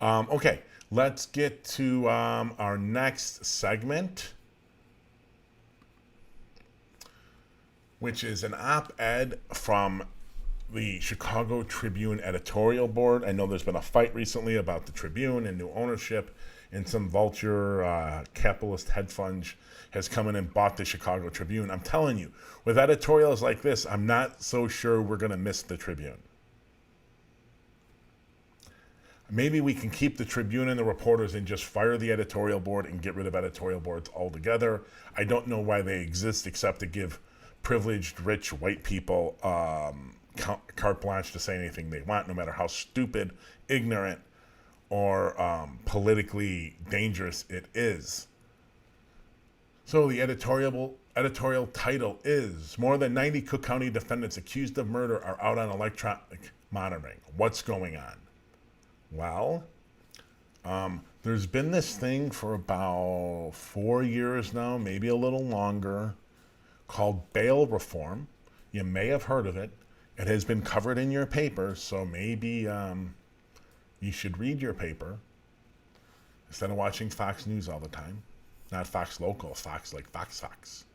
Okay, let's get to our next segment, which is an op-ed from the Chicago Tribune Editorial Board. I know there's been a fight recently about the Tribune and new ownership, and some vulture capitalist hedge fund has come in and bought the Chicago Tribune. I'm telling you, with editorials like this, I'm not so sure we're going to miss the Tribune. Maybe we can keep the Tribune and the reporters and just fire the editorial board and get rid of editorial boards altogether. I don't know why they exist except to give privileged, rich, white people carte blanche to say anything they want, no matter how stupid, ignorant, or politically dangerous it is. So the editorial title is, more than 90 Cook County defendants accused of murder are out on electronic monitoring. What's going on? Well, there's been this thing for about 4 years now, maybe a little longer, called bail reform. You may have heard of it. It has been covered in your paper, so maybe you should read your paper instead of watching Fox News all the time. Not Fox Local, Fox like Fox.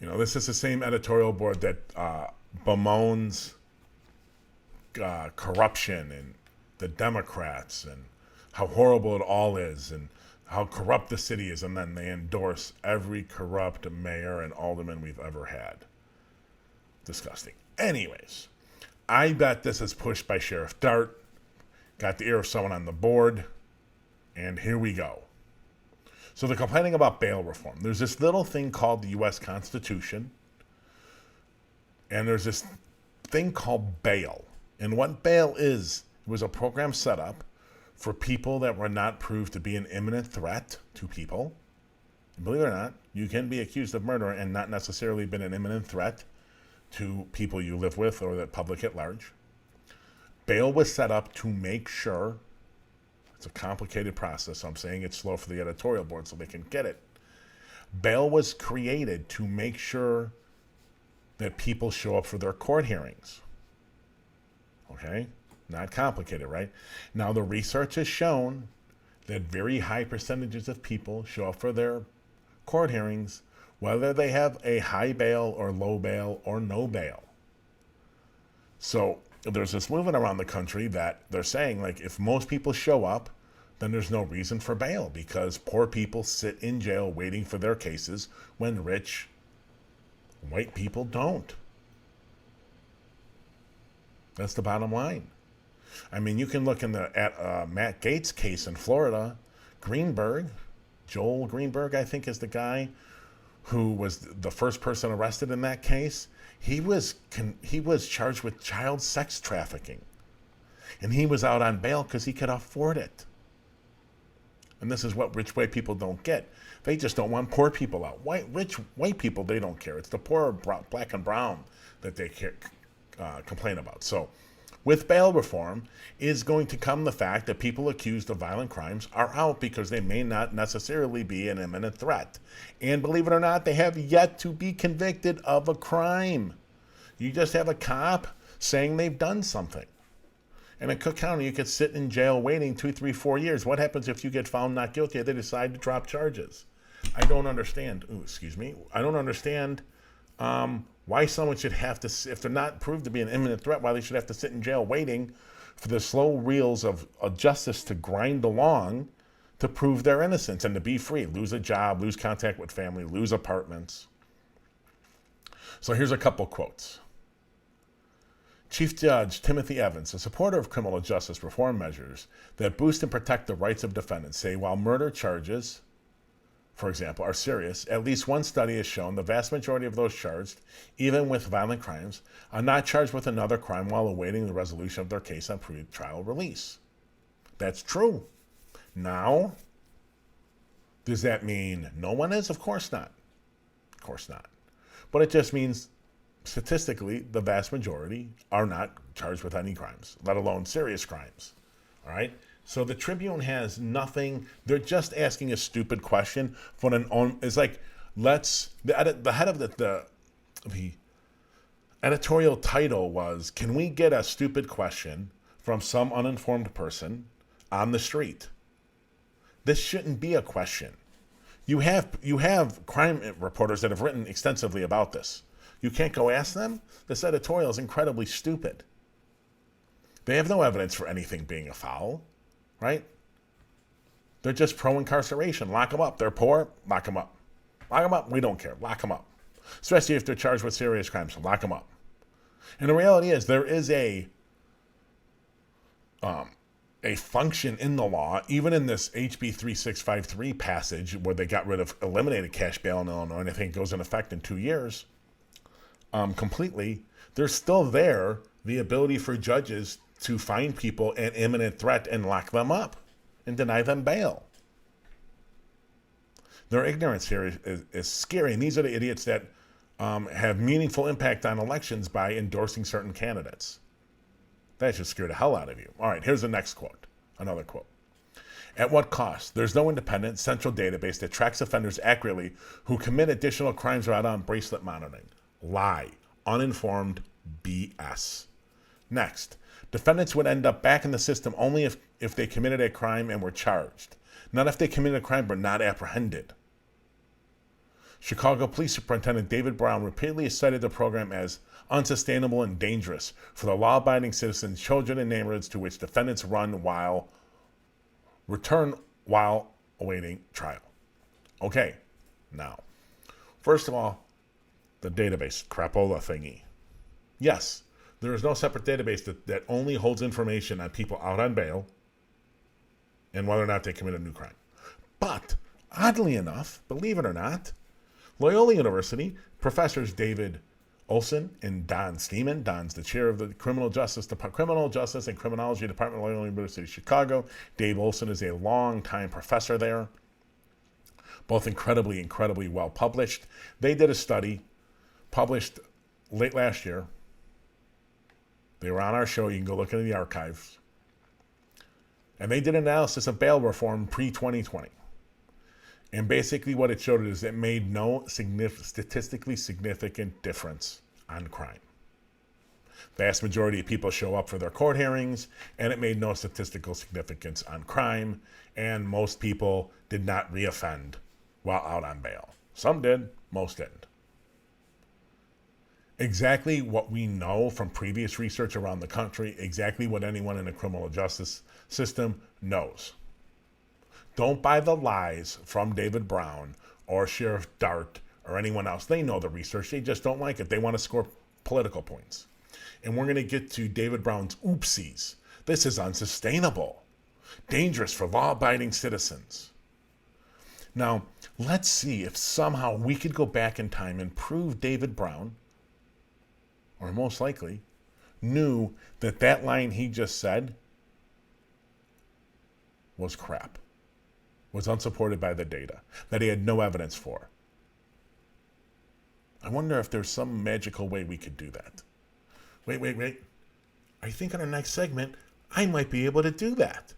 This is the same editorial board that bemoans corruption and the Democrats and how horrible it all is and how corrupt the city is, and then they endorse every corrupt mayor and alderman we've ever had. Disgusting. Anyways, I bet this is pushed by Sheriff Dart, got the ear of someone on the board, and here we go. So they're complaining about bail reform. There's this little thing called the U.S. Constitution, and there's this thing called bail. And what bail is, it was a program set up for people that were not proved to be an imminent threat to people. And believe it or not, you can be accused of murder and not necessarily been an imminent threat to people you live with or the public at large. Bail was set up to make sure, it's a complicated process, so I'm saying it's slow for the editorial board so they can get it. Bail was created to make sure that people show up for their court hearings. Okay? Not complicated, right? Now, the research has shown that very high percentages of people show up for their court hearings, whether they have a high bail or low bail or no bail. So there's this movement around the country that they're saying, like, if most people show up, then there's no reason for bail because poor people sit in jail waiting for their cases when rich white people don't. That's the bottom line. I mean, you can look at Matt Gaetz' case in Florida. Joel Greenberg, I think is the guy who was the first person arrested in that case. He was charged with child sex trafficking. And he was out on bail because he could afford it. And this is what rich white people don't get. They just don't want poor people out. Rich white people, they don't care. It's the poor black and brown that they complain about. So with bail reform is going to come the fact that people accused of violent crimes are out because they may not necessarily be an imminent threat. And believe it or not, they have yet to be convicted of a crime. You just have a cop saying they've done something. And in Cook County, you could sit in jail waiting 2, 3, 4 years. What happens if you get found not guilty? They decide to drop charges. I don't understand. I don't understand why someone should have to, if they're not proved to be an imminent threat, why they should have to sit in jail waiting for the slow reels of justice to grind along to prove their innocence and to be free, lose a job, lose contact with family, lose apartments. So here's a couple quotes. Chief Judge Timothy Evans, a supporter of criminal justice reform measures that boost and protect the rights of defendants, say while murder charges, for example, are serious, at least one study has shown the vast majority of those charged, even with violent crimes, are not charged with another crime while awaiting the resolution of their case on pre-trial release. That's true. Now, does that mean no one is? Of course not. Of course not. But it just means statistically, the vast majority are not charged with any crimes, let alone serious crimes. All right? So the Tribune has nothing. They're just asking a stupid question for it's like, the head of the editorial title was, can we get a stupid question from some uninformed person on the street. This shouldn't be a question. You have crime reporters that have written extensively about this. You can't go ask them? This editorial is incredibly stupid. They have no evidence for anything being a foul, right? They're just pro-incarceration. Lock them up. They're poor. Lock them up. Lock them up. We don't care. Lock them up. Especially if they're charged with serious crimes. So lock them up. And the reality is there is a function in the law, even in this HB 3653 passage where they eliminated cash bail in Illinois, and I think it goes in effect in 2 years completely. There's still there the ability for judges to find people an imminent threat and lock them up and deny them bail. Their ignorance here is scary, and these are the idiots that have meaningful impact on elections by endorsing certain candidates. That should scare the hell out of you. All right, here's the next quote, another quote. At what cost? There's no independent central database that tracks offenders accurately who commit additional crimes without on-bracelet monitoring. Lie. Uninformed BS. Next, defendants would end up back in the system only if they committed a crime and were charged, not if they committed a crime but not apprehended. Chicago Police Superintendent David Brown repeatedly cited the program as unsustainable and dangerous for the law-abiding citizens, children, and neighborhoods to which defendants return while awaiting trial. Okay, now, first of all, the database, crapola thingy. Yes, there is no separate database that only holds information on people out on bail and whether or not they commit a new crime. But, oddly enough, believe it or not, Loyola University professors David Olson and Don Steeman. Don's the chair of the Criminal Justice and Criminology Department of Loyola University of Chicago. Dave Olson is a longtime professor there, both incredibly well published. They did a study published late last year. They were on our show. You can go look into the archives. And they did an analysis of bail reform pre-2020. And basically what it showed is it made no statistically significant difference on crime. Vast majority of people show up for their court hearings, and it made no statistical significance on crime, and most people did not reoffend while out on bail. Some did, most didn't. Exactly what we know from previous research around the country, exactly what anyone in the criminal justice system knows. Don't buy the lies from David Brown or Sheriff Dart or anyone else. They know the research. They just don't like it. They want to score political points. And we're going to get to David Brown's oopsies. This is unsustainable. Dangerous for law-abiding citizens. Now, let's see if somehow we could go back in time and prove David Brown, or most likely, knew that line he just said was crap. Was unsupported by the data, that he had no evidence for. I wonder if there's some magical way we could do that. Wait. I think in our next segment, I might be able to do that.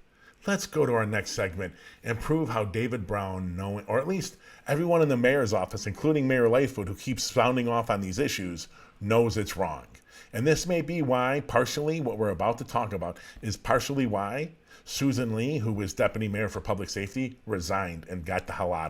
Let's go to our next segment and prove how David Brown, or at least everyone in the mayor's office, including Mayor Lightfoot, who keeps sounding off on these issues, knows it's wrong. And this may be why, partially, what we're about to talk about is partially why Susan Lee, who was deputy mayor for public safety, resigned and got the hell out of